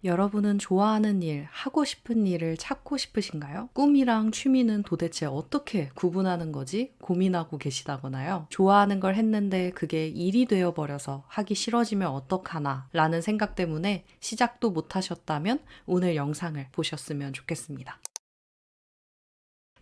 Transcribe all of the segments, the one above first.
여러분은 좋아하는 일, 하고 싶은 일을 찾고 싶으신가요? 꿈이랑 취미는 도대체 어떻게 구분하는 거지? 고민하고 계시다거나요. 좋아하는 걸 했는데 그게 일이 되어버려서 하기 싫어지면 어떡하나 라는 생각 때문에 시작도 못 하셨다면 오늘 영상을 보셨으면 좋겠습니다.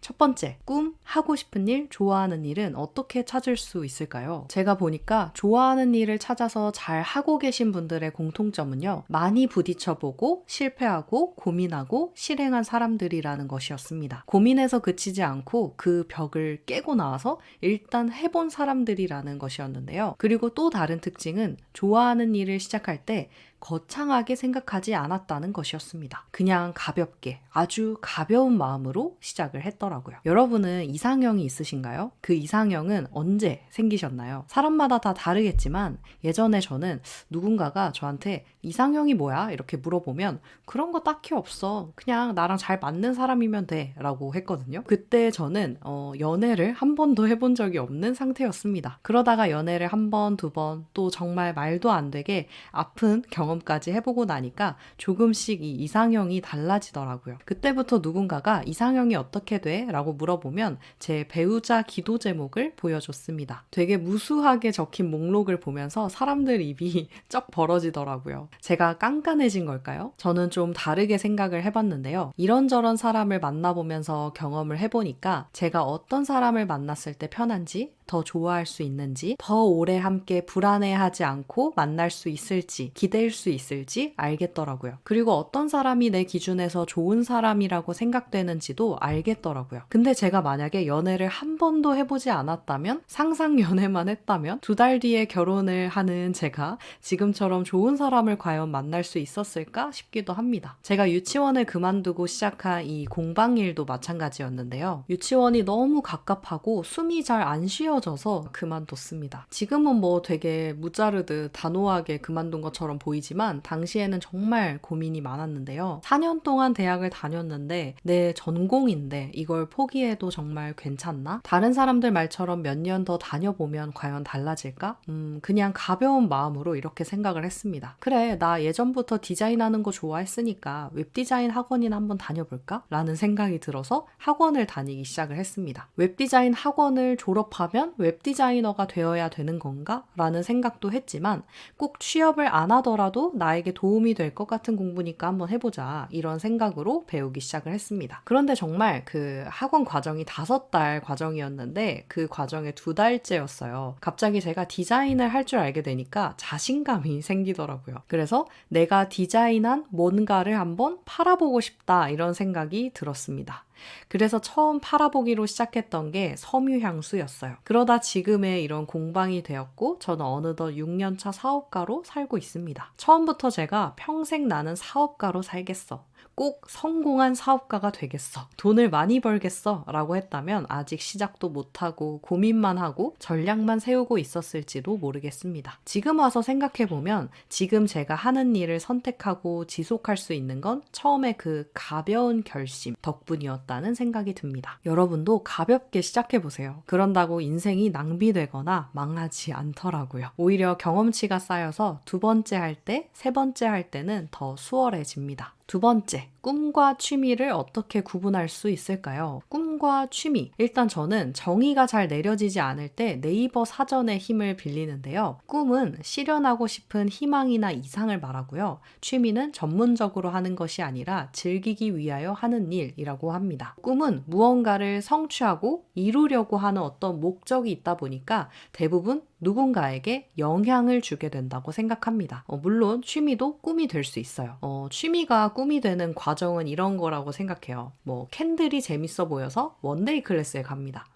첫 번째, 꿈, 하고 싶은 일, 좋아하는 일은 어떻게 찾을 수 있을까요? 제가 보니까 좋아하는 일을 찾아서 잘 하고 계신 분들의 공통점은요, 많이 부딪혀보고 실패하고 고민하고 실행한 사람들이라는 것이었습니다. 고민해서 그치지 않고 그 벽을 깨고 나와서 일단 해본 사람들이라는 것이었는데요. 그리고 또 다른 특징은 좋아하는 일을 시작할 때 거창하게 생각하지 않았다는 것이었습니다. 그냥 가볍게, 아주 가벼운 마음으로 시작을 했더라고요. 여러분은 이상형이 있으신가요? 그 이상형은 언제 생기셨나요? 사람마다 다 다르겠지만 예전에 저는 누군가가 저한테 이상형이 뭐야? 이렇게 물어보면 그런 거 딱히 없어. 그냥 나랑 잘 맞는 사람이면 돼. 라고 했거든요. 그때 저는 연애를 한 번도 해본 적이 없는 상태였습니다. 그러다가 연애를 한 번, 두 번, 또 정말 말도 안 되게 아픈 경험까지 해보고 나니까 조금씩 이 이상형이 달라지더라고요. 그때부터 누군가가 이상형이 어떻게 돼? 라고 물어보면 제 배우자 기도 제목을 보여줬습니다. 되게 무수하게 적힌 목록을 보면서 사람들 입이 쩍 벌어지더라고요. 제가 깐깐해진 걸까요? 저는 좀 다르게 생각을 해봤는데요. 이런저런 사람을 만나보면서 경험을 해보니까 제가 어떤 사람을 만났을 때 편한지, 더 좋아할 수 있는지, 더 오래 함께 불안해하지 않고 만날 수 있을지, 기댈 수 있을지 알겠더라고요. 그리고 어떤 사람이 내 기준에서 좋은 사람이라고 생각되는지도 알겠더라고요. 근데 제가 만약에 연애를 한 번도 해보지 않았다면, 상상 연애만 했다면, 2달 뒤에 결혼을 하는 제가 지금처럼 좋은 사람을 과연 만날 수 있었을까 싶기도 합니다. 제가 유치원을 그만두고 시작한 이 공방일도 마찬가지였는데요. 유치원이 너무 갑갑하고 숨이 잘 안 쉬어져서 그만뒀습니다. 지금은 뭐 되게 무자르듯 단호하게 그만둔 것처럼 보이지만 당시에는 정말 고민이 많았는데요. 4년 동안 대학을 다녔는데 내 전공인데 이걸 포기해도 정말 괜찮나? 다른 사람들 말처럼 몇 년 더 다녀보면 과연 달라질까? 그냥 가벼운 마음으로 이렇게 생각을 했습니다. 그래, 나 예전부터 디자인하는 거 좋아했으니까 웹디자인 학원이나 한번 다녀볼까? 라는 생각이 들어서 학원을 다니기 시작을 했습니다. 웹디자인 학원을 졸업하면 웹디자이너가 되어야 되는 건가? 라는 생각도 했지만 꼭 취업을 안 하더라도 나에게 도움이 될 것 같은 공부니까 한번 해보자. 이런 생각으로 배우기 시작을 했습니다. 그런데 정말 그 학원 과정이 5달 과정이었는데 그 과정에 2달째였어요. 갑자기 제가 디자인을 할 줄 알게 되니까 자신감이 생기더라고요. 그래서 내가 디자인한 뭔가를 한번 팔아보고 싶다 이런 생각이 들었습니다. 그래서 처음 팔아보기로 시작했던 게 섬유향수였어요. 그러다 지금의 이런 공방이 되었고 저는 어느덧 6년차 사업가로 살고 있습니다. 처음부터 제가 평생 나는 사업가로 살겠어. 꼭 성공한 사업가가 되겠어. 돈을 많이 벌겠어. 라고 했다면 아직 시작도 못하고 고민만 하고 전략만 세우고 있었을지도 모르겠습니다. 지금 와서 생각해보면 지금 제가 하는 일을 선택하고 지속할 수 있는 건 처음에 그 가벼운 결심 덕분이었다는 생각이 듭니다. 여러분도 가볍게 시작해보세요. 그런다고 인생이 낭비되거나 망하지 않더라고요. 오히려 경험치가 쌓여서 2번째 할 때, 3번째 할 때는 더 수월해집니다. 2번째, 꿈과 취미를 어떻게 구분할 수 있을까요? 꿈과 취미. 일단 저는 정의가 잘 내려지지 않을 때 네이버 사전의 힘을 빌리는데요. 꿈은 실현하고 싶은 희망이나 이상을 말하고요. 취미는 전문적으로 하는 것이 아니라 즐기기 위하여 하는 일이라고 합니다. 꿈은 무언가를 성취하고 이루려고 하는 어떤 목적이 있다 보니까 대부분 누군가에게 영향을 주게 된다고 생각합니다. 물론 취미도 꿈이 될 수 있어요. 취미가 꿈이 되는 과정은 이런 거라고 생각해요. 캔들이 재밌어 보여서 원데이 클래스에 갑니다.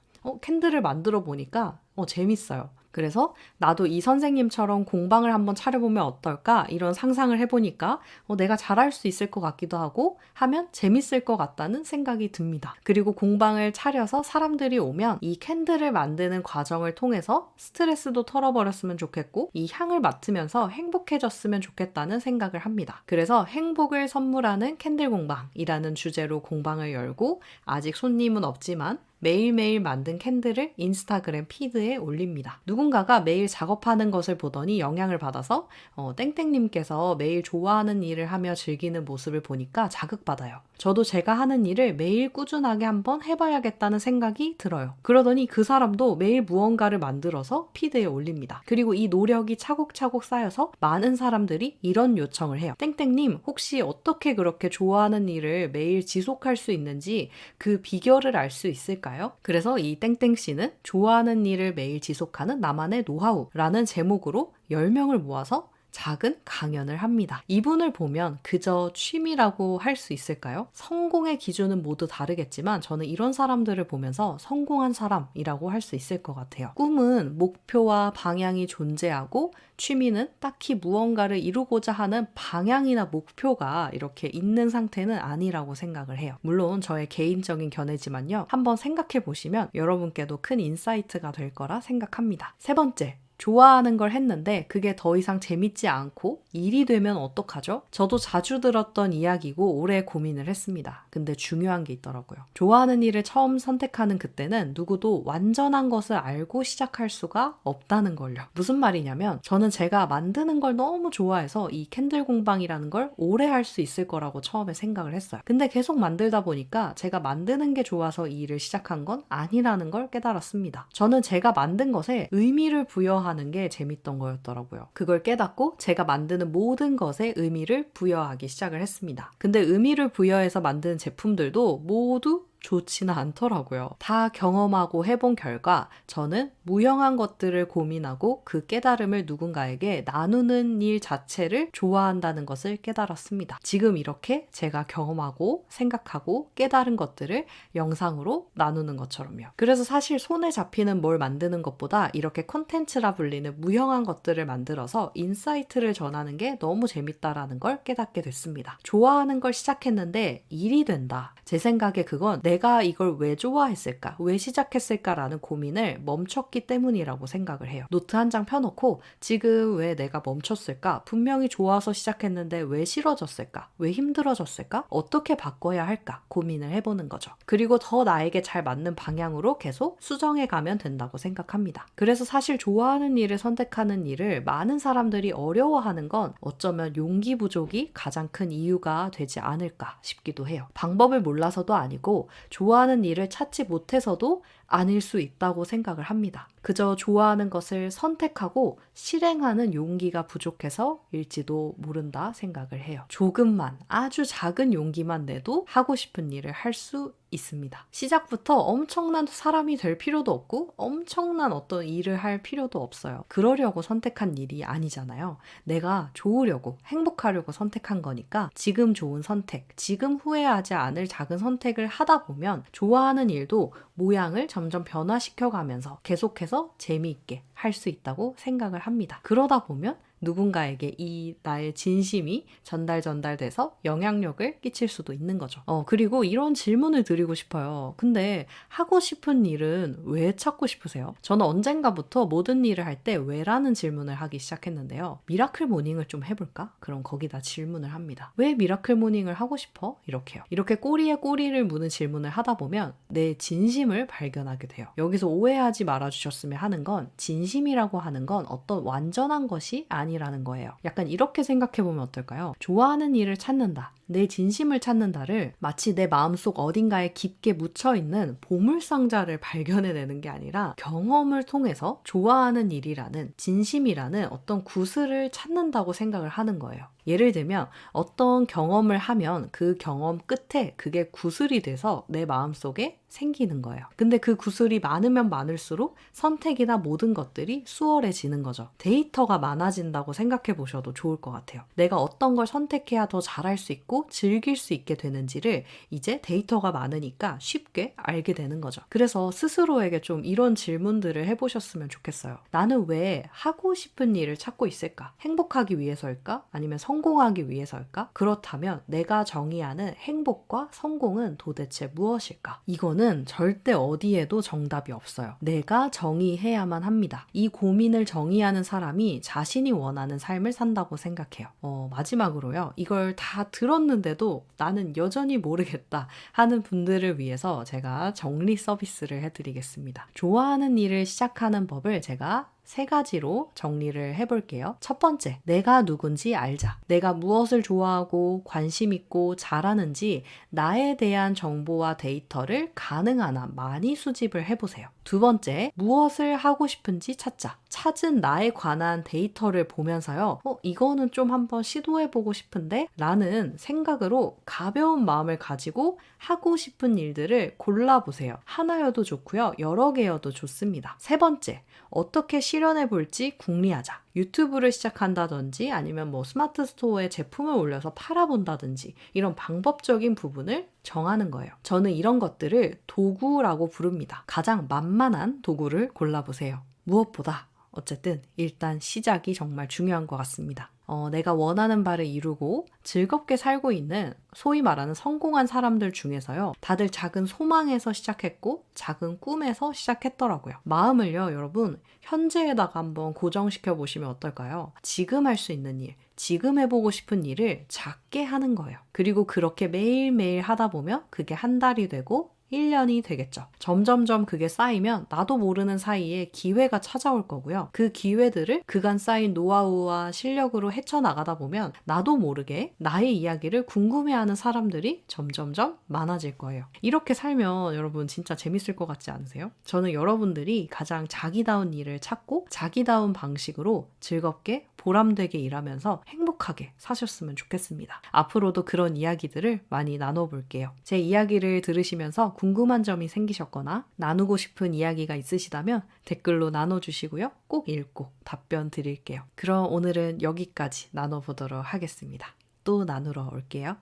캔들을 만들어 보니까 재밌어요. 그래서 나도 이 선생님처럼 공방을 한번 차려보면 어떨까? 이런 상상을 해보니까 내가 잘할 수 있을 것 같기도 하고 하면 재밌을 것 같다는 생각이 듭니다. 그리고 공방을 차려서 사람들이 오면 이 캔들을 만드는 과정을 통해서 스트레스도 털어버렸으면 좋겠고 이 향을 맡으면서 행복해졌으면 좋겠다는 생각을 합니다. 그래서 행복을 선물하는 캔들 공방이라는 주제로 공방을 열고 아직 손님은 없지만 매일매일 만든 캔들을 인스타그램 피드에 올립니다. 누군가가 매일 작업하는 것을 보더니 영향을 받아서 땡땡님께서 매일 좋아하는 일을 하며 즐기는 모습을 보니까 자극받아요. 저도 제가 하는 일을 매일 꾸준하게 한번 해봐야겠다는 생각이 들어요. 그러더니 그 사람도 매일 무언가를 만들어서 피드에 올립니다. 그리고 이 노력이 차곡차곡 쌓여서 많은 사람들이 이런 요청을 해요. 땡땡님, 혹시 어떻게 그렇게 좋아하는 일을 매일 지속할 수 있는지 그 비결을 알 수 있을까요? 그래서 이 땡땡씨는 좋아하는 일을 매일 지속하는 나만의 노하우라는 제목으로 10명을 모아서 작은 강연을 합니다. 이분을 보면 그저 취미라고 할 수 있을까요? 성공의 기준은 모두 다르겠지만 저는 이런 사람들을 보면서 성공한 사람이라고 할 수 있을 것 같아요. 꿈은 목표와 방향이 존재하고 취미는 딱히 무언가를 이루고자 하는 방향이나 목표가 이렇게 있는 상태는 아니라고 생각을 해요. 물론 저의 개인적인 견해지만요. 한번 생각해 보시면 여러분께도 큰 인사이트가 될 거라 생각합니다. 세 번째, 좋아하는 걸 했는데 그게 더 이상 재밌지 않고 일이 되면 어떡하죠? 저도 자주 들었던 이야기고 오래 고민을 했습니다. 근데 중요한 게 있더라고요. 좋아하는 일을 처음 선택하는 그때는 누구도 완전한 것을 알고 시작할 수가 없다는 걸요. 무슨 말이냐면 저는 제가 만드는 걸 너무 좋아해서 이 캔들 공방이라는 걸 오래 할 수 있을 거라고 처음에 생각을 했어요. 근데 계속 만들다 보니까 제가 만드는 게 좋아서 이 일을 시작한 건 아니라는 걸 깨달았습니다. 저는 제가 만든 것에 의미를 부여하는 게 재밌던 거였더라고요. 그걸 깨닫고 제가 만드는 모든 것에 의미를 부여하기 시작을 했습니다. 근데 의미를 부여해서 만든 제품들도 모두 좋지는 않더라고요. 다 경험하고 해본 결과 저는 무형한 것들을 고민하고 그 깨달음을 누군가에게 나누는 일 자체를 좋아한다는 것을 깨달았습니다. 지금 이렇게 제가 경험하고 생각하고 깨달은 것들을 영상으로 나누는 것처럼요. 그래서 사실 손에 잡히는 뭘 만드는 것보다 이렇게 콘텐츠라 불리는 무형한 것들을 만들어서 인사이트를 전하는 게 너무 재밌다라는 걸 깨닫게 됐습니다. 좋아하는 걸 시작했는데 일이 된다. 제 생각에 그건 내가 이걸 왜 좋아했을까? 왜 시작했을까라는 고민을 멈췄기 때문이라고 생각을 해요. 노트 한 장 펴놓고 지금 왜 내가 멈췄을까? 분명히 좋아서 시작했는데 왜 싫어졌을까? 왜 힘들어졌을까? 어떻게 바꿔야 할까? 고민을 해보는 거죠. 그리고 더 나에게 잘 맞는 방향으로 계속 수정해 가면 된다고 생각합니다. 그래서 사실 좋아하는 일을 선택하는 일을 많은 사람들이 어려워하는 건 어쩌면 용기 부족이 가장 큰 이유가 되지 않을까 싶기도 해요. 방법을 몰라서도 아니고 좋아하는 일을 찾지 못해서도 아닐 수 있다고 생각을 합니다. 그저 좋아하는 것을 선택하고 실행하는 용기가 부족해서일지도 모른다 생각을 해요. 조금만, 아주 작은 용기만 내도 하고 싶은 일을 할 수 있습니다. 시작부터 엄청난 사람이 될 필요도 없고 엄청난 어떤 일을 할 필요도 없어요. 그러려고 선택한 일이 아니잖아요. 내가 좋으려고, 행복하려고 선택한 거니까 지금 좋은 선택, 지금 후회하지 않을 작은 선택을 하다 보면 좋아하는 일도 모양을 점점 변화시켜가면서 계속해서 재미있게 할 수 있다고 생각을 합니다. 그러다 보면 누군가에게 이 나의 진심이 전달돼서 영향력을 끼칠 수도 있는 거죠. 그리고 이런 질문을 드리고 싶어요. 근데 하고 싶은 일은 왜 찾고 싶으세요? 저는 언젠가부터 모든 일을 할 때 왜라는 질문을 하기 시작했는데요. 미라클 모닝을 좀 해볼까? 그럼 거기다 질문을 합니다. 왜 미라클 모닝을 하고 싶어? 이렇게요. 이렇게 꼬리에 꼬리를 무는 질문을 하다 보면 내 진심을 발견하게 돼요. 여기서 오해하지 말아주셨으면 하는 건 진심이라고 하는 건 어떤 완전한 것이 아니라는 거예요. 약간 이렇게 생각해보면 어떨까요? 좋아하는 일을 찾는다. 내 진심을 찾는다를 마치 내 마음속 어딘가에 깊게 묻혀있는 보물상자를 발견해내는 게 아니라 경험을 통해서 좋아하는 일이라는 진심이라는 어떤 구슬을 찾는다고 생각을 하는 거예요. 예를 들면 어떤 경험을 하면 그 경험 끝에 그게 구슬이 돼서 내 마음속에 생기는 거예요. 근데 그 구슬이 많으면 많을수록 선택이나 모든 것들이 수월해지는 거죠. 데이터가 많아진다고 생각해 보셔도 좋을 것 같아요. 내가 어떤 걸 선택해야 더 잘할 수 있고 즐길 수 있게 되는지를 이제 데이터가 많으니까 쉽게 알게 되는 거죠. 그래서 스스로에게 좀 이런 질문들을 해보셨으면 좋겠어요. 나는 왜 하고 싶은 일을 찾고 있을까? 행복하기 위해서일까? 아니면 성공하기 위해서일까? 그렇다면 내가 정의하는 행복과 성공은 도대체 무엇일까? 이거는 부분은 절대 어디에도 정답이 없어요. 내가 정의해야만 합니다. 이 고민을 정의하는 사람이 자신이 원하는 삶을 산다고 생각해요. 마지막으로요. 이걸 다 들었는데도 나는 여전히 모르겠다 하는 분들을 위해서 제가 정리 서비스를 해드리겠습니다. 좋아하는 일을 시작하는 법을 제가 3가지로 정리를 해볼게요. 첫 번째, 내가 누군지 알자. 내가 무엇을 좋아하고 관심 있고 잘하는지 나에 대한 정보와 데이터를 가능한 한 많이 수집을 해보세요. 두 번째, 무엇을 하고 싶은지 찾자. 찾은 나에 관한 데이터를 보면서요. 이거는 좀 한번 시도해보고 싶은데? 라는 생각으로 가벼운 마음을 가지고 하고 싶은 일들을 골라보세요. 하나여도 좋고요. 여러 개여도 좋습니다. 세 번째, 어떻게 실현해 볼지 궁리하자. 유튜브를 시작한다든지 아니면 스마트 스토어에 제품을 올려서 팔아본다든지 이런 방법적인 부분을 정하는 거예요. 저는 이런 것들을 도구라고 부릅니다. 가장 만만한 도구를 골라보세요. 무엇보다 어쨌든 일단 시작이 정말 중요한 것 같습니다. 내가 원하는 바를 이루고 즐겁게 살고 있는 소위 말하는 성공한 사람들 중에서요. 다들 작은 소망에서 시작했고 작은 꿈에서 시작했더라고요. 마음을요, 여러분 현재에다가 한번 고정시켜 보시면 어떨까요? 지금 할 수 있는 일, 지금 해보고 싶은 일을 작게 하는 거예요. 그리고 그렇게 매일매일 하다 보면 그게 한 달이 되고 1년이 되겠죠. 점점점 그게 쌓이면 나도 모르는 사이에 기회가 찾아올 거고요. 그 기회들을 그간 쌓인 노하우와 실력으로 헤쳐나가다 보면 나도 모르게 나의 이야기를 궁금해하는 사람들이 점점점 많아질 거예요. 이렇게 살면 여러분 진짜 재밌을 것 같지 않으세요? 저는 여러분들이 가장 자기다운 일을 찾고 자기다운 방식으로 즐겁게 보람되게 일하면서 행복하게 사셨으면 좋겠습니다. 앞으로도 그런 이야기들을 많이 나눠볼게요. 제 이야기를 들으시면서 궁금한 점이 생기셨거나 나누고 싶은 이야기가 있으시다면 댓글로 나눠주시고요. 꼭 읽고 답변 드릴게요. 그럼 오늘은 여기까지 나눠보도록 하겠습니다. 또 나누러 올게요.